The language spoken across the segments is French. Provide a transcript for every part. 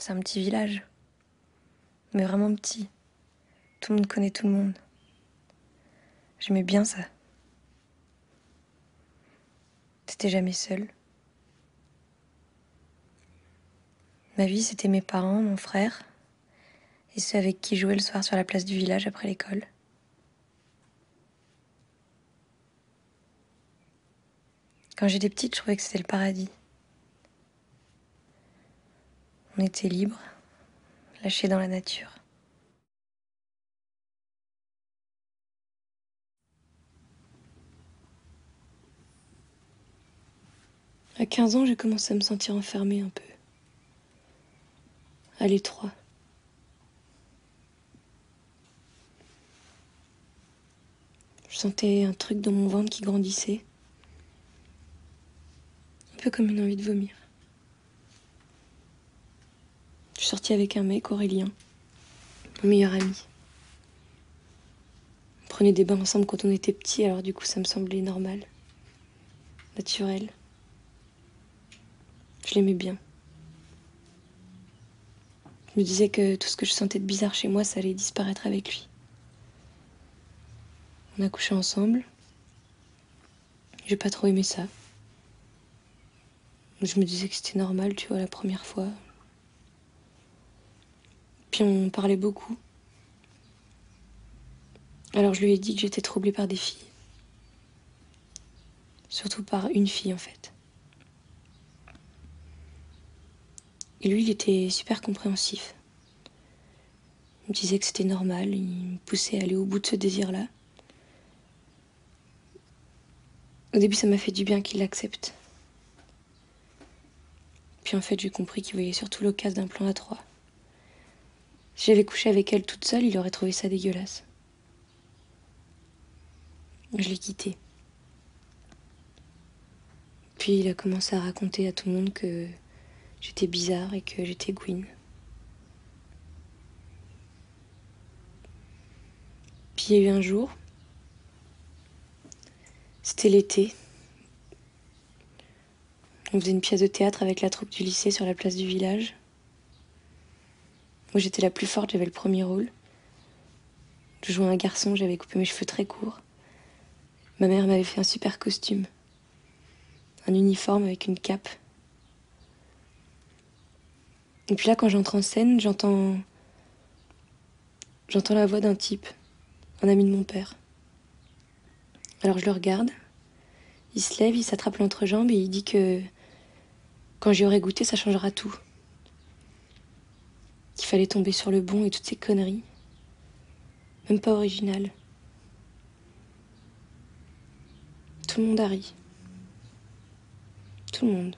C'est un petit village, mais vraiment petit. Tout le monde connaît tout le monde. J'aimais bien ça. T'étais jamais seul. Ma vie, c'était mes parents, mon frère, et ceux avec qui je jouais le soir sur la place du village après l'école. Quand j'étais petite, je trouvais que c'était le paradis. On était libres, lâchés dans la nature. À 15 ans, j'ai commencé à me sentir enfermée un peu, à l'étroit. Je sentais un truc dans mon ventre qui grandissait, un peu comme une envie de vomir. Je suis sortie avec un mec, Aurélien, mon meilleur ami. On prenait des bains ensemble quand on était petits, alors du coup ça me semblait normal, naturel. Je l'aimais bien. Je me disais que tout ce que je sentais de bizarre chez moi, ça allait disparaître avec lui. On a couché ensemble. J'ai pas trop aimé ça. Je me disais que c'était normal, tu vois, la première fois. Puis on parlait beaucoup. Alors je lui ai dit que j'étais troublée par des filles. Surtout par une fille, en fait. Et lui, il était super compréhensif. Il me disait que c'était normal, il me poussait à aller au bout de ce désir-là. Au début, ça m'a fait du bien qu'il l'accepte. Puis en fait, j'ai compris qu'il voyait surtout l'occasion d'un plan à trois. Si j'avais couché avec elle toute seule, il aurait trouvé ça dégueulasse. Je l'ai quitté. Puis il a commencé à raconter à tout le monde que j'étais bizarre et que j'étais Gwyn. Puis il y a eu un jour, c'était l'été. On faisait une pièce de théâtre avec la troupe du lycée sur la place du village. Moi j'étais la plus forte, j'avais le premier rôle. Je jouais un garçon, j'avais coupé mes cheveux très courts. Ma mère m'avait fait un super costume. Un uniforme avec une cape. Et puis là, quand j'entre en scène, j'entends la voix d'un type, un ami de mon père. Alors je le regarde, il se lève, il s'attrape l'entrejambe et il dit que quand j'y aurai goûté, ça changera tout. Qu'il fallait tomber sur le bon et toutes ces conneries. Même pas originales. Tout le monde a ri. Tout le monde.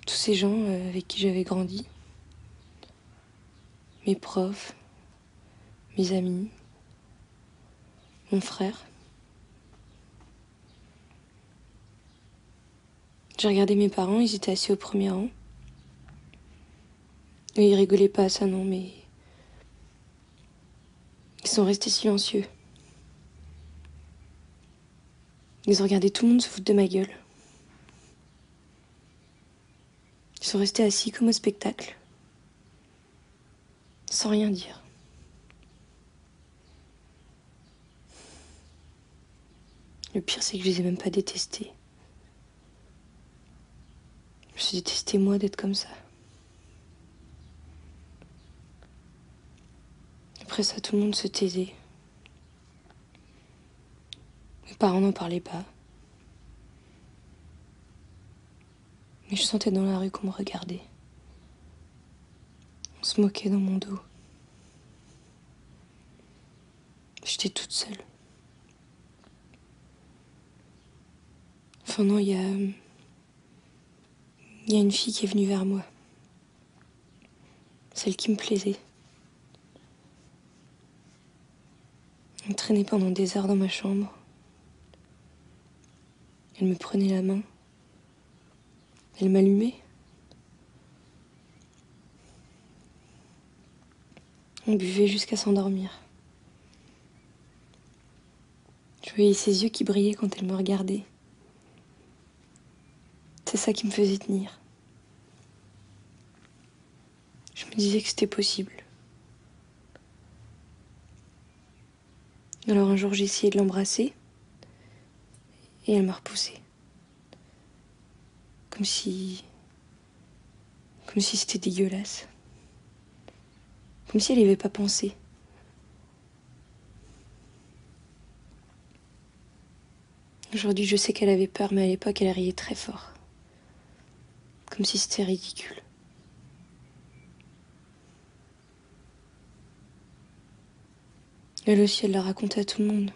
Tous ces gens avec qui j'avais grandi. Mes profs, mes amis, mon frère. J'ai regardé mes parents, ils étaient assis au premier rang. Et ils rigolaient pas à ça, non, mais ils sont restés silencieux. Ils ont regardé tout le monde se foutre de ma gueule. Ils sont restés assis comme au spectacle, sans rien dire. Le pire, c'est que je les ai même pas détestés. Je me suis détesté, moi, d'être comme ça. Après ça, tout le monde se taisait. Mes parents n'en parlaient pas. Mais je sentais dans la rue qu'on me regardait. On se moquait dans mon dos. J'étais toute seule. Enfin non, il y a une fille qui est venue vers moi. Celle qui me plaisait. Elle me traînait pendant des heures dans ma chambre. Elle me prenait la main. Elle m'allumait. On buvait jusqu'à s'endormir. Je voyais ses yeux qui brillaient quand elle me regardait. C'est ça qui me faisait tenir. disait que c'était possible. Alors un jour, j'ai essayé de l'embrasser et elle m'a repoussée. Comme si c'était dégueulasse. Comme si elle n'y avait pas pensé. Aujourd'hui, je sais qu'elle avait peur, mais à l'époque, elle riait très fort. Comme si c'était ridicule. Elle aussi, elle l'a raconté à tout le monde.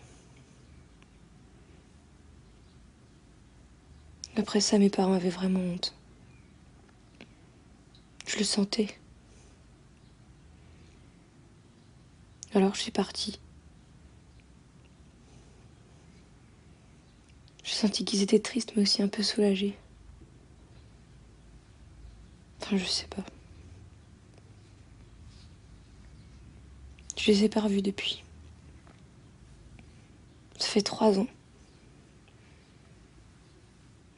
Après ça, mes parents avaient vraiment honte. Je le sentais. Alors je suis partie. J'ai senti qu'ils étaient tristes, mais aussi un peu soulagés. Enfin, je sais pas. Je les ai pas revus depuis. Ça fait 3 ans.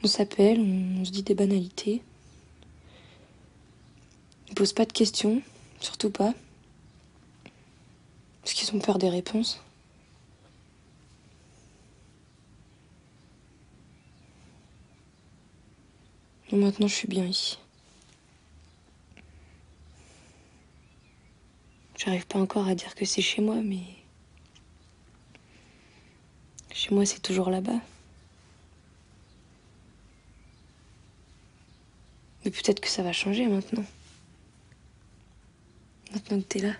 On s'appelle, on se dit des banalités. Ils posent pas de questions, surtout pas. Parce qu'ils ont peur des réponses. Et maintenant, je suis bien ici. J'arrive pas encore à dire que c'est chez moi, mais... Chez moi, c'est toujours là-bas. Mais peut-être que ça va changer maintenant. Maintenant que t'es là.